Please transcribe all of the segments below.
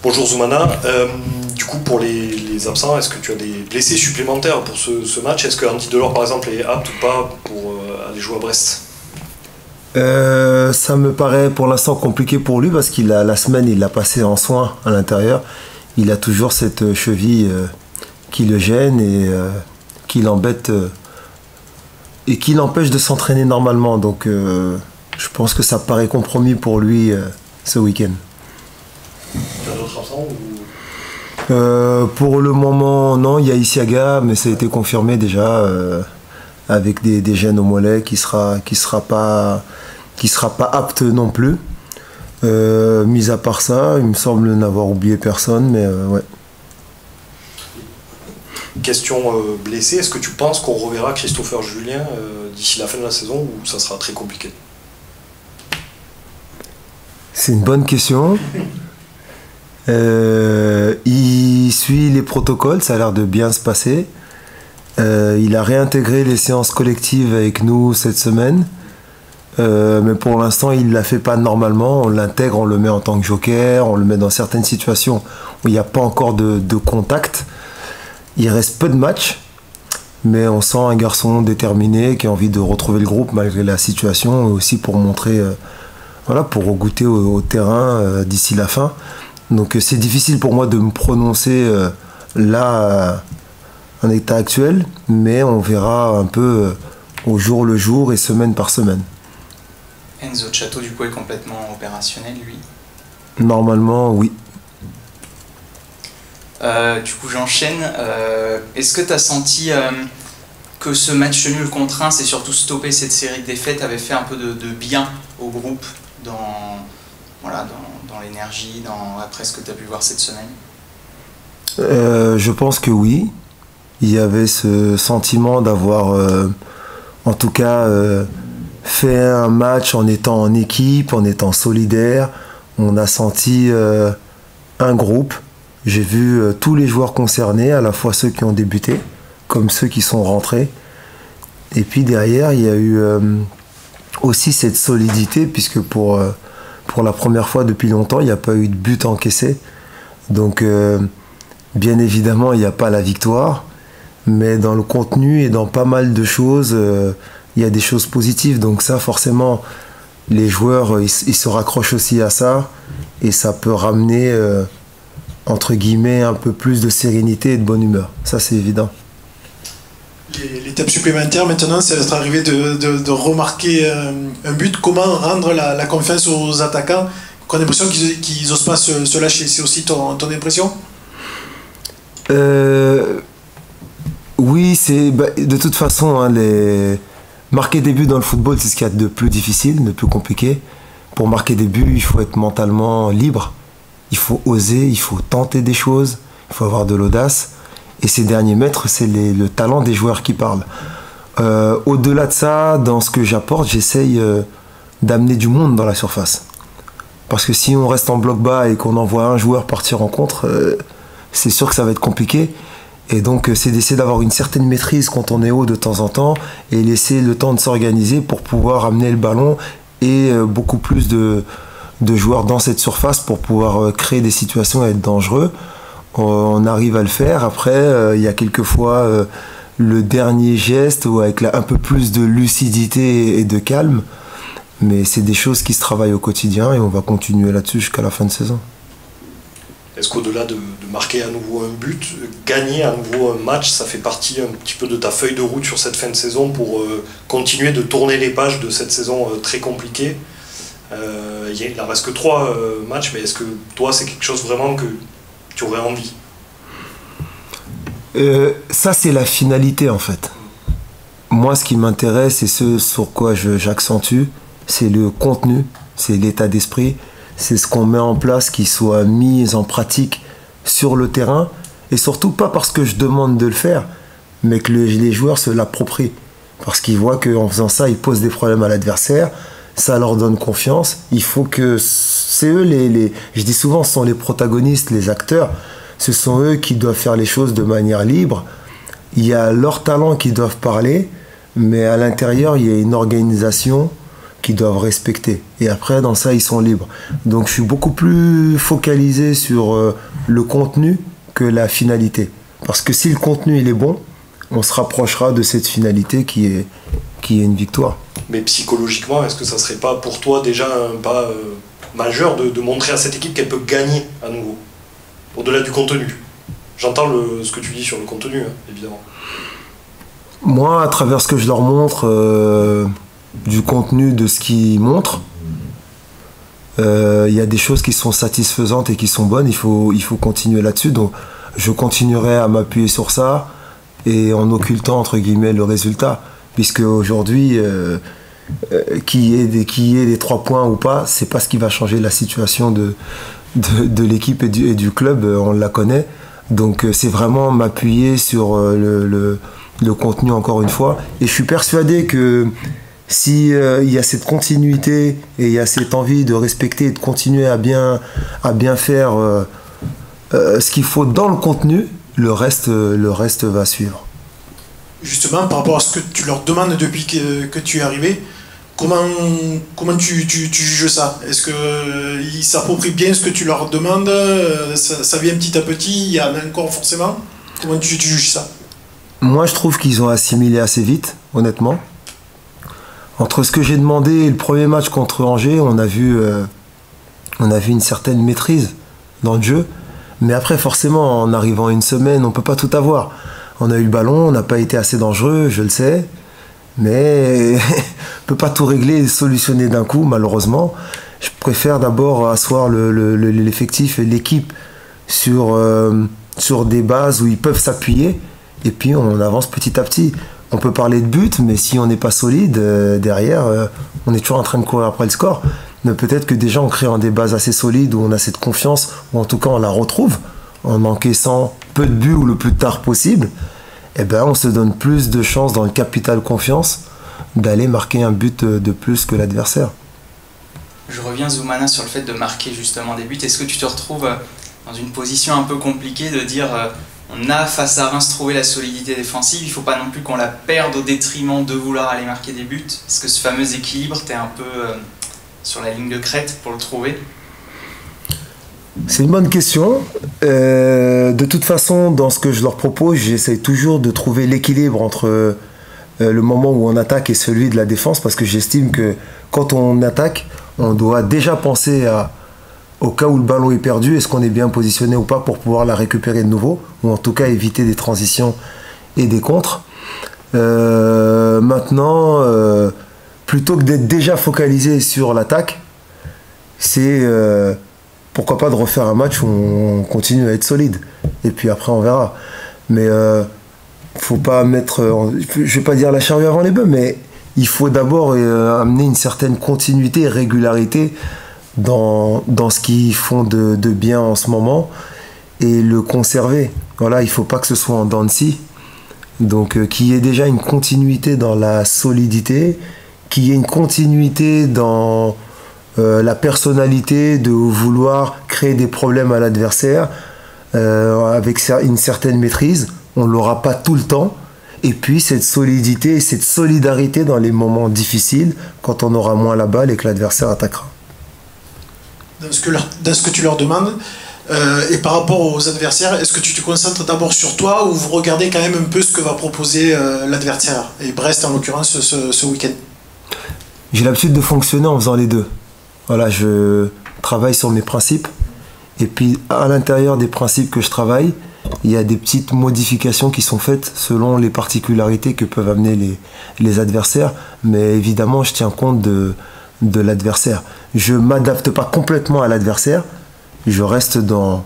Bonjour Zoumana. Du coup, pour les absents, est-ce que tu as des blessés supplémentaires pour ce match? Est-ce que Andy Delors, par exemple, est apte ou pas pour aller jouer à Brest? Ça me paraît pour l'instant compliqué pour lui parce qu'il a la semaine il l'a passé en soins à l'intérieur. Il a toujours cette cheville qui le gêne et qui l'embête et qui l'empêche de s'entraîner normalement. Donc je pense que ça paraît compromis pour lui ce week-end. Tu as d'autres absents pour le moment, non, il y a Isiaga, mais ça a été confirmé déjà avec des gènes au mollet qui sera pas apte non plus. Mis à part ça, il me semble n'avoir oublié personne, mais ouais. Question blessé, est-ce que tu penses qu'on reverra Christopher Julien d'ici la fin de la saison ou ça sera très compliqué? C'est une bonne question. Il suit les protocoles, ça a l'air de bien se passer. Il a réintégré les séances collectives avec nous cette semaine. Mais pour l'instant, il ne la fait pas normalement. On l'intègre, on le met en tant que joker, on le met dans certaines situations où il n'y a pas encore de contact. Il reste peu de matchs, mais on sent un garçon déterminé qui a envie de retrouver le groupe malgré la situation et aussi pour montrer, pour goûter au terrain d'ici la fin. Donc c'est difficile pour moi de me prononcer là en état actuel, mais on verra un peu au jour le jour et semaine par semaine. Enzo Chato du coup est complètement opérationnel lui? Normalement oui. Du coup j'enchaîne. Est-ce que tu as senti que ce match nul contre Reims et surtout stopper cette série de défaites avait fait un peu de bien au groupe dans l'énergie, après ce que tu as pu voir cette semaine? Je pense que oui. Il y avait ce sentiment d'avoir en tout cas fait un match en étant en équipe, en étant solidaire. On a senti un groupe. J'ai vu tous les joueurs concernés, à la fois ceux qui ont débuté, comme ceux qui sont rentrés. Et puis derrière, il y a eu aussi cette solidité, puisque pour la première fois depuis longtemps, il n'y a pas eu de but encaissé. Donc, bien évidemment, il n'y a pas la victoire. Mais dans le contenu et dans pas mal de choses, il y a des choses positives. Donc ça, forcément, les joueurs, ils se raccrochent aussi à ça. Et ça peut ramener, entre guillemets, un peu plus de sérénité et de bonne humeur. Ça, c'est évident. L'étape supplémentaire maintenant, c'est d'être arrivé de remarquer un but. Comment rendre la confiance aux attaquants qu'on a l'impression qu'ils n'osent pas se lâcher? C'est aussi ton impression? Oui, de toute façon, marquer des buts dans le football, c'est ce qu'il y a de plus difficile, de plus compliqué. Pour marquer des buts, il faut être mentalement libre. Il faut oser, il faut tenter des choses, il faut avoir de l'audace. Et ces derniers mètres, c'est le talent des joueurs qui parlent. Au-delà de ça, dans ce que j'apporte, j'essaye d'amener du monde dans la surface. Parce que si on reste en bloc bas et qu'on envoie un joueur partir en contre, c'est sûr que ça va être compliqué. Et donc, c'est d'essayer d'avoir une certaine maîtrise quand on est haut de temps en temps et laisser le temps de s'organiser pour pouvoir amener le ballon et beaucoup plus de joueurs dans cette surface pour pouvoir créer des situations et être dangereux. On arrive à le faire. Après, il y a quelquefois le dernier geste ou avec un peu plus de lucidité et de calme. Mais c'est des choses qui se travaillent au quotidien et on va continuer là-dessus jusqu'à la fin de saison. Est-ce qu'au-delà de marquer à nouveau un but, gagner à nouveau un match, ça fait partie un petit peu de ta feuille de route sur cette fin de saison pour continuer de tourner les pages de cette saison très compliquée? Il n'en reste que 3 matchs, mais est-ce que toi, c'est quelque chose vraiment que tu aurais envie? Ça, c'est la finalité, en fait. Moi, ce qui m'intéresse et ce sur quoi j'accentue, c'est le contenu, c'est l'état d'esprit, c'est ce qu'on met en place qui soit mis en pratique sur le terrain, et surtout pas parce que je demande de le faire, mais que les joueurs se l'approprient. Parce qu'ils voient qu'en faisant ça, ils posent des problèmes à l'adversaire, ça leur donne confiance. Il faut que c'est eux, je dis souvent, ce sont les protagonistes, les acteurs. Ce sont eux qui doivent faire les choses de manière libre. Il y a leurs talents qui doivent parler, mais à l'intérieur, il y a une organisation qu'ils doivent respecter. Et après, dans ça, ils sont libres. Donc je suis beaucoup plus focalisé sur le contenu que la finalité. Parce que si le contenu il est bon, on se rapprochera de cette finalité qui est une victoire. Mais psychologiquement, est-ce que ça serait pas pour toi déjà un pas majeur de montrer à cette équipe qu'elle peut gagner à nouveau, au-delà du contenu? J'entends ce que tu dis sur le contenu, hein, évidemment. Moi, à travers ce que je leur montre, du contenu de ce qu'ils montrent, il y a des choses qui sont satisfaisantes et qui sont bonnes. Il faut continuer là-dessus. Donc, je continuerai à m'appuyer sur ça et en occultant, entre guillemets, le résultat. Puisque aujourd'hui, qu'il y ait des 3 points ou pas, c'est pas ce qui va changer la situation de l'équipe et du club, on la connaît. Donc c'est vraiment m'appuyer sur le contenu encore une fois. Et je suis persuadé que si il y a cette continuité et il y a cette envie de respecter et de continuer à bien faire ce qu'il faut dans le contenu, le reste va suivre. Justement, par rapport à ce que tu leur demandes depuis que tu es arrivé, comment tu juges ça? Est-ce qu'ils s'approprient bien ce que tu leur demandes? Ça vient petit à petit, il y en a encore forcément? Comment tu juges ça? Moi, je trouve qu'ils ont assimilé assez vite, honnêtement. Entre ce que j'ai demandé et le premier match contre Angers, on a vu une certaine maîtrise dans le jeu. Mais après, forcément, en arrivant une semaine, on ne peut pas tout avoir. On a eu le ballon, on n'a pas été assez dangereux, je le sais. Mais on ne peut pas tout régler et solutionner d'un coup, malheureusement. Je préfère d'abord asseoir l'effectif et l'équipe sur des bases où ils peuvent s'appuyer. Et puis, on avance petit à petit. On peut parler de but, mais si on n'est pas solide, derrière, on est toujours en train de courir après le score. Mais peut-être que déjà, en créant des bases assez solides, où on a cette confiance, ou en tout cas, on la retrouve, en encaissant peu de buts ou le plus tard possible, eh ben, on se donne plus de chances dans le capital confiance d'aller marquer un but de plus que l'adversaire. Je reviens, Zoumana, sur le fait de marquer justement des buts. Est-ce que tu te retrouves dans une position un peu compliquée de dire on a face à Reims trouvé la solidité défensive, il ne faut pas non plus qu'on la perde au détriment de vouloir aller marquer des buts? Est-ce que ce fameux équilibre, tu es un peu sur la ligne de crête pour le trouver? C'est une bonne question. De toute façon, dans ce que je leur propose, j'essaye toujours de trouver l'équilibre entre le moment où on attaque et celui de la défense, parce que j'estime que quand on attaque, on doit déjà penser au cas où le ballon est perdu, est-ce qu'on est bien positionné ou pas pour pouvoir la récupérer de nouveau, ou en tout cas éviter des transitions et des contres. Maintenant, plutôt que d'être déjà focalisé sur l'attaque, c'est pourquoi pas de refaire un match où on continue à être solide. Et puis après, on verra. Mais faut pas mettre, je vais pas dire la charrue avant les bœufs, mais il faut d'abord amener une certaine continuité et régularité dans ce qu'ils font de bien en ce moment et le conserver. Voilà, il faut pas que ce soit en dents de scie. Donc qu'il y ait déjà une continuité dans la solidité, qu'il y ait une continuité dans la personnalité de vouloir créer des problèmes à l'adversaire avec une certaine maîtrise. On ne l'aura pas tout le temps. Et puis cette solidité et cette solidarité dans les moments difficiles, quand on aura moins la balle et que l'adversaire attaquera. Dans ce que tu leur demandes, et par rapport aux adversaires, est-ce que tu te concentres d'abord sur toi ou vous regardez quand même un peu ce que va proposer l'adversaire? Et Brest en l'occurrence ce week-end. J'ai l'habitude de fonctionner en faisant les deux. Voilà, je travaille sur mes principes. Et puis à l'intérieur des principes que je travaille, il y a des petites modifications qui sont faites selon les particularités que peuvent amener les adversaires. Mais évidemment, je tiens compte de l'adversaire. Je ne m'adapte pas complètement à l'adversaire. Je reste dans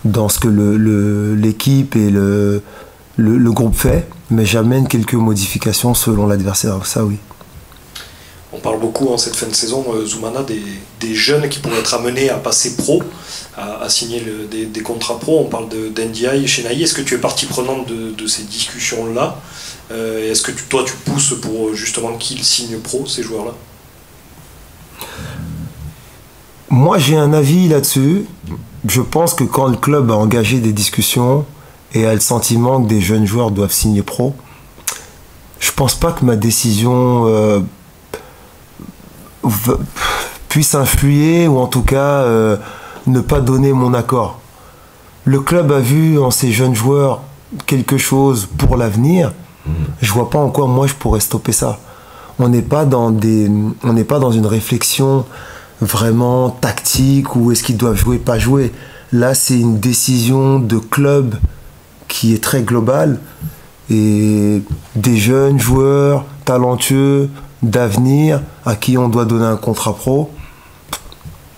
ce que l'équipe et le groupe fait. Mais j'amène quelques modifications selon l'adversaire. Ça, oui. On parle beaucoup en cette fin de saison, Zoumana, des jeunes qui pourraient être amenés à passer pro, à signer des contrats pro. On parle d'Ndiaye et Chenaille. Est-ce que tu es partie prenante de ces discussions-là? Est-ce que toi tu pousses pour justement qu'ils signent pro, ces joueurs-là? Moi j'ai un avis là-dessus. Je pense que quand le club a engagé des discussions et a le sentiment que des jeunes joueurs doivent signer pro, je pense pas que ma décision puisse influer ou en tout cas ne pas donner mon accord. Le club a vu en ces jeunes joueurs quelque chose pour l'avenir. Je vois pas en quoi moi je pourrais stopper ça. On n'est pas dans une réflexion vraiment tactique ou est-ce qu'ils doivent jouer, pas jouer. Là, c'est une décision de club qui est très globale et des jeunes joueurs talentueux d'avenir à qui on doit donner un contrat pro.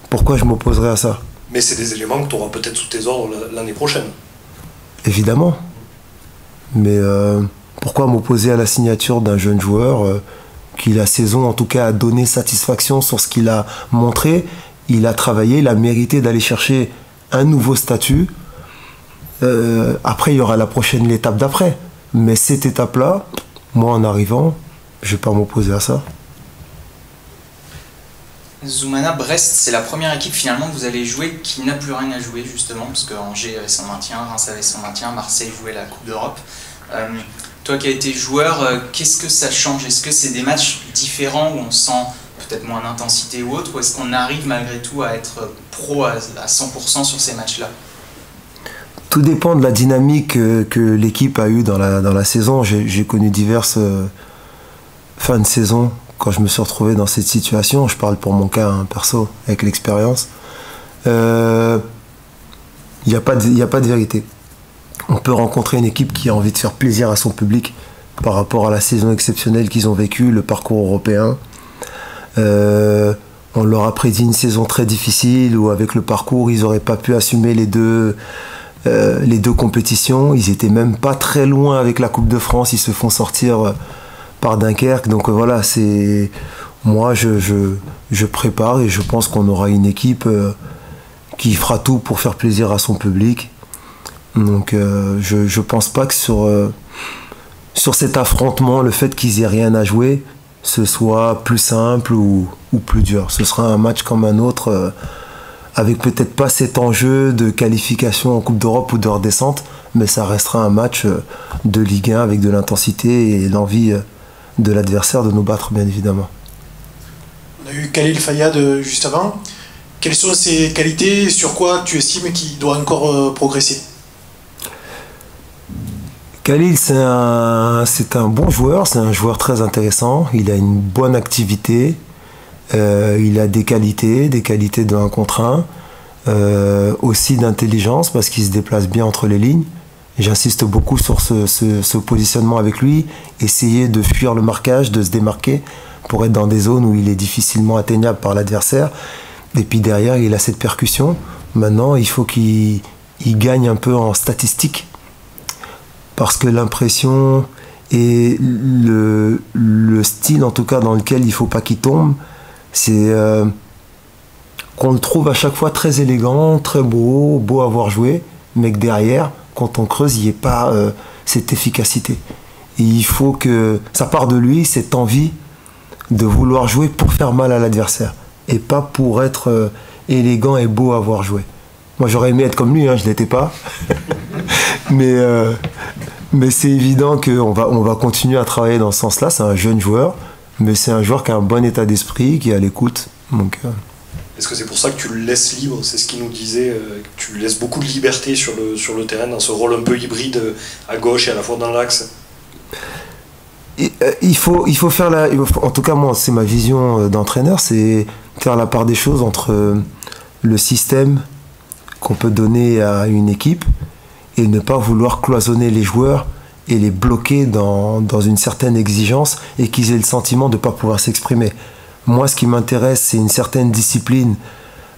Pourquoi je m'opposerais à ça? Mais c'est des éléments que tu auras peut-être sous tes ordres l'année prochaine. Évidemment. Mais pourquoi m'opposer à la signature d'un jeune joueur qui, la saison, en tout cas, a donné satisfaction sur ce qu'il a montré. Il a travaillé, il a mérité d'aller chercher un nouveau statut. Après, il y aura l'étape d'après. Mais cette étape-là, moi, en arrivant, je ne vais pas m'opposer à ça. Zoumana, Brest, c'est la première équipe finalement que vous allez jouer qui n'a plus rien à jouer justement, parce que Angers avait son maintien, Reims avait son maintien, Marseille jouait la Coupe d'Europe. Toi qui as été joueur, qu'est-ce que ça change? Est-ce que c'est des matchs différents où on sent peut-être moins d'intensité ou autre, ou est-ce qu'on arrive malgré tout à être pro à 100% sur ces matchs-là? Tout dépend de la dynamique que l'équipe a eue dans la saison. J'ai connu diverses fins de saison quand je me suis retrouvé dans cette situation. Je parle pour mon cas, hein, perso, avec l'expérience. Il n'y a pas de vérité. On peut rencontrer une équipe qui a envie de faire plaisir à son public par rapport à la saison exceptionnelle qu'ils ont vécue, le parcours européen. On leur a prédit une saison très difficile où avec le parcours, ils n'auraient pas pu assumer les deux compétitions. Ils étaient même pas très loin avec la Coupe de France. Ils se font sortir par Dunkerque. Donc voilà, moi je prépare et je pense qu'on aura une équipe qui fera tout pour faire plaisir à son public. Donc je pense pas que sur cet affrontement, le fait qu'ils aient rien à jouer, ce soit plus simple ou plus dur. Ce sera un match comme un autre, avec peut-être pas cet enjeu de qualification en Coupe d'Europe ou de redescente, mais ça restera un match de Ligue 1 avec de l'intensité et l'envie de l'adversaire de nous battre, bien évidemment. On a eu Khalil Fayad juste avant. Quelles sont ses qualités? Sur quoi tu estimes qu'il doit encore progresser? Khalil, c'est un bon joueur, c'est un joueur très intéressant. Il a une bonne activité, il a des qualités de 1 contre 1, aussi d'intelligence parce qu'il se déplace bien entre les lignes. J'insiste beaucoup sur ce positionnement avec lui, essayer de fuir le marquage, de se démarquer pour être dans des zones où il est difficilement atteignable par l'adversaire. Et puis derrière, il a cette percussion. Maintenant, il faut qu'il gagne un peu en statistique. Parce que l'impression et le style, en tout cas, dans lequel il ne faut pas qu'il tombe, c'est qu'on le trouve à chaque fois très élégant, très beau à voir jouer, mais que derrière, quand on creuse, il n'y ait pas cette efficacité. Et il faut que ça part de lui, cette envie de vouloir jouer pour faire mal à l'adversaire, et pas pour être élégant et beau à voir jouer. Moi, j'aurais aimé être comme lui, hein, je ne l'étais pas. Mais c'est évident qu'on va continuer à travailler dans ce sens-là. C'est un jeune joueur, mais c'est un joueur qui a un bon état d'esprit, qui est à l'écoute. Donc, est-ce que c'est pour ça que tu le laisses libre? C'est ce qu'il nous disait, que tu lui laisses beaucoup de liberté sur le terrain, dans ce rôle un peu hybride à gauche et à la fois dans l'axe? Il faut faire en tout cas, moi, c'est ma vision d'entraîneur, c'est faire la part des choses entre le système qu'on peut donner à une équipe et ne pas vouloir cloisonner les joueurs et les bloquer dans une certaine exigence et qu'ils aient le sentiment de ne pas pouvoir s'exprimer. Moi, ce qui m'intéresse, c'est une certaine discipline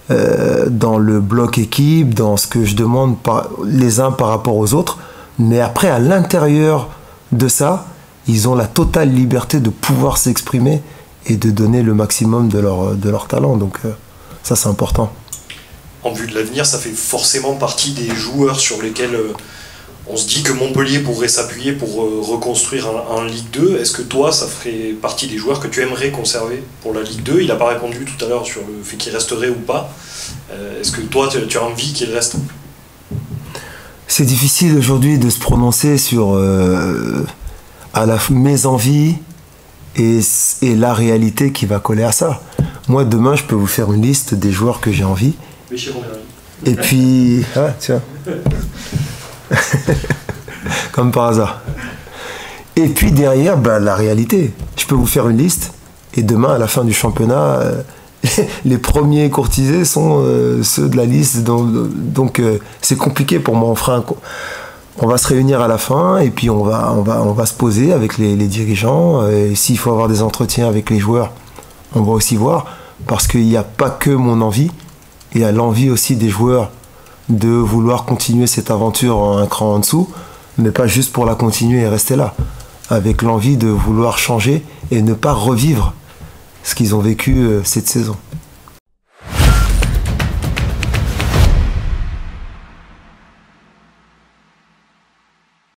dans le bloc équipe, dans ce que je demande les uns par rapport aux autres. Mais après, à l'intérieur de ça, ils ont la totale liberté de pouvoir s'exprimer et de donner le maximum de leur talent. Donc ça, c'est important. En vue de l'avenir, ça fait forcément partie des joueurs sur lesquels on se dit que Montpellier pourrait s'appuyer pour reconstruire en Ligue 2. Est-ce que toi, ça ferait partie des joueurs que tu aimerais conserver pour la Ligue 2? Il n'a pas répondu tout à l'heure sur le fait qu'il resterait ou pas. Est-ce que toi, tu as envie qu'il reste? C'est difficile aujourd'hui de se prononcer sur mes envies et la réalité qui va coller à ça. Moi, demain, je peux vous faire une liste des joueurs que j'ai envie. Et puis... Ah, tiens. Comme par hasard. Et puis derrière, la réalité. Je peux vous faire une liste. Et demain, à la fin du championnat, les premiers courtisés sont ceux de la liste. Donc c'est compliqué pour moi. On va se réunir à la fin et puis on va se poser avec les dirigeants. Et s'il faut avoir des entretiens avec les joueurs, on va aussi voir. Parce qu'il n'y a pas que mon envie. Il y a l'envie aussi des joueurs de vouloir continuer cette aventure un cran en dessous, mais pas juste pour la continuer et rester là. Avec l'envie de vouloir changer et ne pas revivre ce qu'ils ont vécu cette saison.